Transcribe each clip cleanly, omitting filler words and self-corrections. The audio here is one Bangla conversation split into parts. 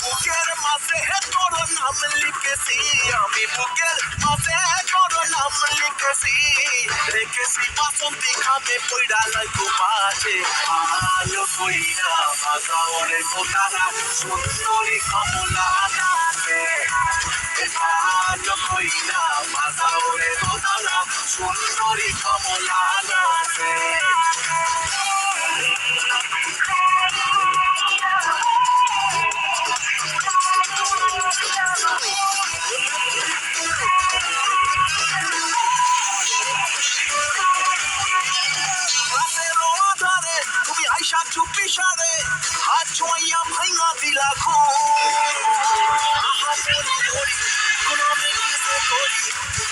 বুকের মাঝে তোর নাম লিখেছি আমি বুকের মাঝে তোর নাম লিখেছি রেখেছি বাসন্তী খামে পইড়া লাগু পাশে আলো কইরা বাজাওরে মোতারা সুন্দরী কমলা নাচে আলো কইরা বাজাওরে মোতারা সুন্দরী কমলা নাচে তুমি আইসা চুপি সারে হাত ছোঁয়া ভাইঙা দিলা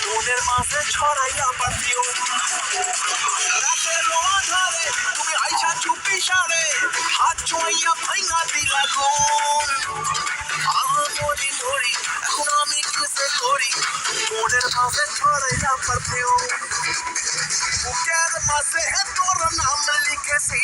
মনের মাঝে ছড়াইয়া পাতিও রাতের আধারে তুমি আইসা চুপি সারে হাত ছোঁয়া ভাইঙা দিলা মরি মরি এখন আমি কিসে করি মনের মাঝে ছড়াইয়া পাতিও বুকের মাঝে তোর নাম লিখেছি